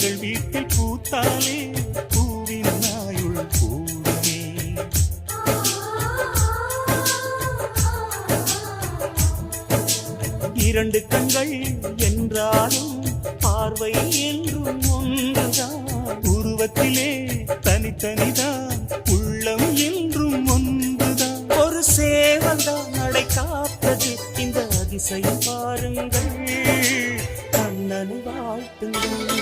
எங்கள் வீட்டில் பூத்தாலே பூவின் நாயுள் கூடுமே. இரண்டு கண்கள் என்றாலும் பார்வை என்றும் ஒன்றுதான். உருவத்திலே தனித்தனிதான், உள்ளம் என்றும் ஒன்றுதான். ஒரு சேவல்தான் நடை காத்தது, இந்த அதிசயம் பாருங்கள், கண்ணனை வாழ்த்துங்கள்.